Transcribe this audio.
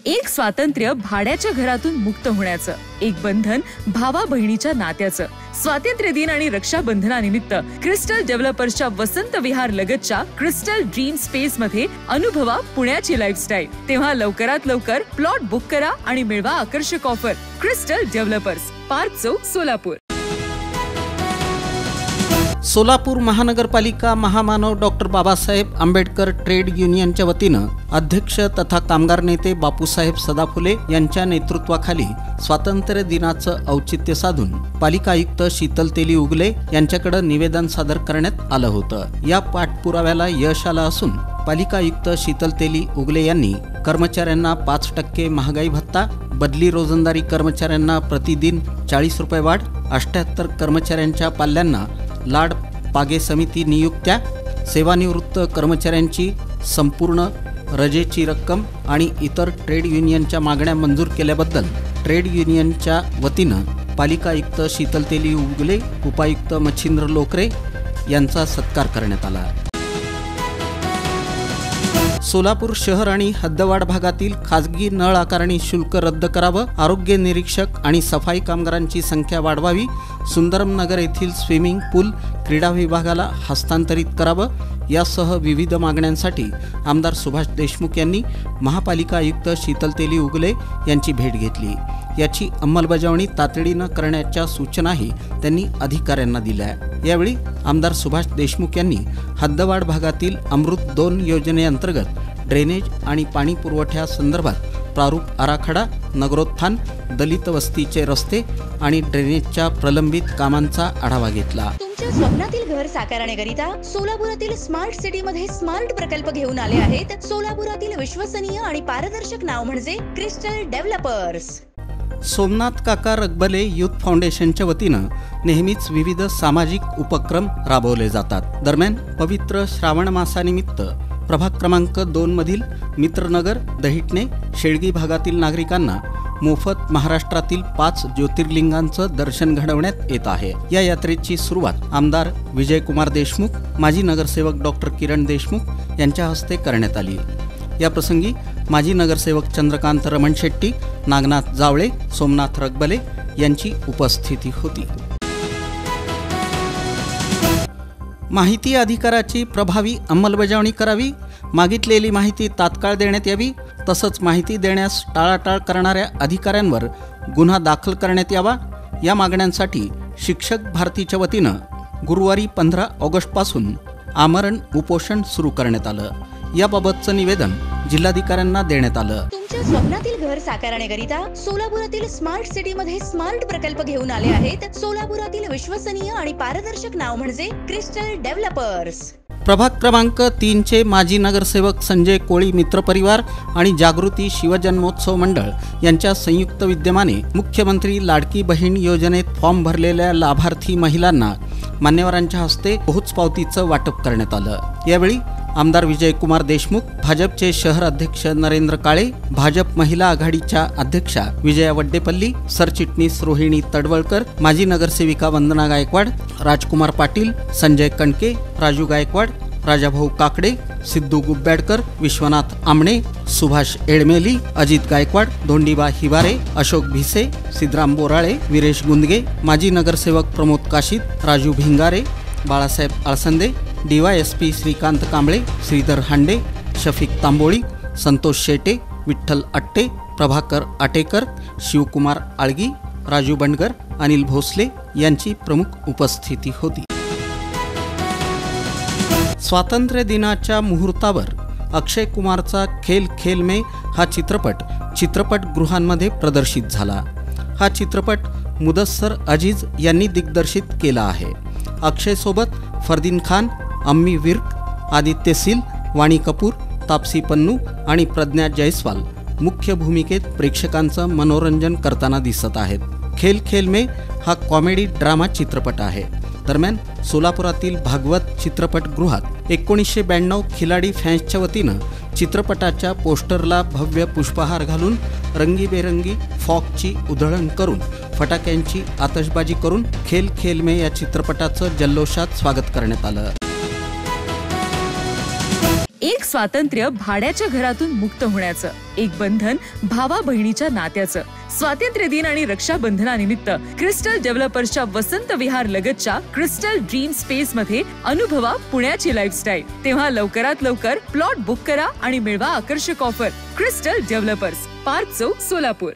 एक स्वातंत्र्य भाड्याच्या घरातून मुक्त होण्याचं, एक बंधन भावा बहिणीच्या नात्याचं। स्वातंत्र्य दिन आणि रक्षाबंधनानिमित्त क्रिस्टल डेव्हलपर्सच्या वसंत विहार लगतच्या क्रिस्टल ड्रीम स्पेस मध्ये अनुभवा पुण्याची लाईफस्टाईल। तेव्हा लवकरात लवकर प्लॉट बुक करा आणि मिळवा आकर्षक ऑफर। क्रिस्टल डेव्हलपर्स, पार्क चौक, सोलापूर। सोलापूर महानगरपालिका महामानव डॉक्टर बाबासाहेब आंबेडकर ट्रेड युनियनच्या वतीनं अध्यक्ष तथा कामगार नेते बापूसाहेब सदाफुले यांच्या नेतृत्वाखाली स्वातंत्र्य दिनाचं औचित्य साधून पालिका आयुक्त शीतल तेली उगले यांच्याकडे निवेदन सादर करण्यात आलं होतं। या पाठपुराव्याला यश आलं असून पालिका आयुक्त शीतल तेली उगले यांनी कर्मचाऱ्यांना 5% महागाई भत्ता, बदली रोजंदारी कर्मचाऱ्यांना प्रतिदिन 40 रुपये वाढ, 78 कर्मचाऱ्यांच्या पाल्यांना लाड पागे समिती नियुक्त्या, सेवानिवृत्त कर्मचाऱ्यांची संपूर्ण रजेची रक्कम आणि इतर ट्रेड युनियनच्या मागण्या मंजूर केल्याबद्दल ट्रेड युनियनच्या वतीनं पालिका आयुक्त शीतल तेली उगले, उपायुक्त मच्छिंद्र लोकरे यांचा सत्कार करण्यात आला। सोलापूर शहर आणि हद्दवाढ भागातील खाजगी नळ आकारणी शुल्क रद्द करावं, आरोग्य निरीक्षक आणि सफाई कामगारांची संख्या वाढवावी, सुंदरम नगर येथील स्विमिंग पूल क्रीडा विभागाला हस्तांतरित करावं यासह विविध मागण्यांसाठी आमदार सुभाष देशमुख यांनी महापालिका आयुक्त शीतल तेली उगले यांची भेट घेतली। याची अंमलबजावणी तातडीनं करण्याच्या सूचनाही त्यांनी अधिकाऱ्यांना दिल्या। यावेळी आमदार सुभाष देशमुख यांनी हद्दवाढ भागातील अमृत 2 योजनेअंतर्गत ड्रेनेज आणि पाणी पुरवठ्यासंदर्भात प्रारूप आराखडा, नगरोत्थान, दलित वस्तीचे रस्ते आणि ड्रेनेजच्या प्रलंबित कामांचा आढावा घेतला। तुमच्या स्वप्नातील घर साकारण्याकरिता सोलापुरातील स्मार्ट सिटी मध्ये स्मार्ट प्रकल्प घेऊन आले आहेत। सोलापुरातील विश्वसनीय आणि पारदर्शक नाव म्हणजे क्रिस्टल डेव्हलपर्स। सोमनाथ काका रगबले युथ फाउंडेशनच्या वतीनं नेहमीच विविध सामाजिक उपक्रम राबवले जातात। दरम्यान पवित्र श्रावण मासानिमित्त प्रभाग क्रमांक 2 मधील मित्रनगर, दहिटणे, शेळगी भागातील नागरिकांना मोफत महाराष्ट्रातील 5 ज्योतिर्लिंगांचं दर्शन घडवण्यात येत आहे। या यात्रेची सुरुवात आमदार विजयकुमार देशमुख, माजी नगरसेवक डॉक्टर किरण देशमुख यांच्या हस्ते करण्यात आली। या प्रसंगी माजी नगरसेवक चंद्रकांत रमण शेट्टी, नागनाथ जावळे, सोमनाथ रगबले यांची उपस्थिती होती। माहिती अधिकाराची प्रभावी अंमलबजावणी करावी, मागितलेली माहिती तात्काळ देण्यात यावी, तसंच माहिती देण्यास टाळाटाळ करणाऱ्या अधिकाऱ्यांवर गुन्हा दाखल करण्यात यावा या मागण्यांसाठी शिक्षक भारतीच्या वतीनं गुरुवारी 15 ऑगस्टपासून आमरण उपोषण सुरू करण्यात आलं। याबाबतचं निवेदन जिल्हाधिकाऱ्यांना देण्यात आलं। तुमच्या स्वप्नातील घर साकारण्याकरिता सोलापुरातील स्मार्ट सिटी मध्ये स्मार्ट प्रकल्प घेऊन आले आहेत। सोलापुरातील विश्वसनीय आणि पारदर्शक नाव म्हणजे क्रिस्टल डेव्हलपर्स। प्रभाग क्रमांक 3 चे माजी नगरसेवक संजय कोळी मित्र परिवार आणि जागृती शिवजन्मोत्सव मंडळ यांच्या संयुक्त विद्यमाने मुख्यमंत्री लाडकी बहीण योजनेत फॉर्म भरलेल्या लाभार्थी महिलांना मान्यवरांच्या हस्ते पोहोचपावतीचं वाटप करण्यात आलं। यावेळी आमदार विजयकुमार देशमुख, भाजपचे शहर अध्यक्ष नरेंद्र काळे, भाजप महिला आघाडीच्या अध्यक्षा विजया वड्डेपल्ली, सरचिटणीस रोहिणी तडवळकर, माजी नगरसेविका वंदना गायकवाड, राजकुमार पाटील, संजय कणके, राजू गायकवाड, राजाभाऊ काकडे, सिद्धू गुब्बॅडकर, विश्वनाथ आमणे, सुभाष एडमेली, अजित गायकवाड, धोंडीबा हिवारे, अशोक भिसे, सिद्धराम बोराळे, विरेश गुंदगे, माजी नगरसेवक प्रमोद काशीद, राजू भिंगारे, बाळासाहेब आळसंदे, DYSP श्रीकांत कांबळे, श्रीधर हांडे, शफिक तांबोळी, संतोष शेटे, विठ्ठल अट्टे, प्रभाकर आटेकर, शिवकुमार आळगी, राजू बंडगर, अनिल भोसले यांची प्रमुख उपस्थिती होती। स्वातंत्र्य दिनाच्या मुहूर्तावर अक्षय कुमारचा खेल खेल में हा चित्रपटगृहांमध्ये प्रदर्शित झाला। हा चित्रपट मुदस्सर अजीज यांनी दिग्दर्शित केला आहे। अक्षय सोबत फरदीन खान, अम्मी विर्क, आदित्य सिल, वाणी कपूर, तापसी पन्नू आणि प्रज्ञा जयस्वाल मुख्य भूमिकेत प्रेक्षकांचं मनोरंजन करताना दिसत आहेत। खेल खेल में हा कॉमेडी ड्रामा चित्रपट आहे। दरम्यान सोलापुरातील भागवत चित्रपटगृहात 1992 खिलाडी फॅन्सच्या वतीनं चित्रपटाच्या पोस्टरला भव्य पुष्पहार घालून रंगीबेरंगी फॉगची उधळण करून फटाक्यांची आतषबाजी करून खेल खेल में या चित्रपटाचं जल्लोषात स्वागत करण्यात आलं। एक स्वातंत्र्य भाड्याच्या घरातून मुक्त होण्याचं, एक बंधन भावा बहिणीच्या नात्याचं. स्वातंत्र्य दिन आणि रक्षाबंधनानिमित्त क्रिस्टल डेव्हलपर्सच्या वसंत विहार लगतच्या क्रिस्टल ड्रीम स्पेस मध्ये अनुभवा पुण्याची लाईफस्टाईल. तेव्हा लवकरात लवकर प्लॉट बुक करा आणि मिळवा आकर्षक ऑफर. क्रिस्टल डेव्हलपर्स, पार्क चौक, सोलापूर.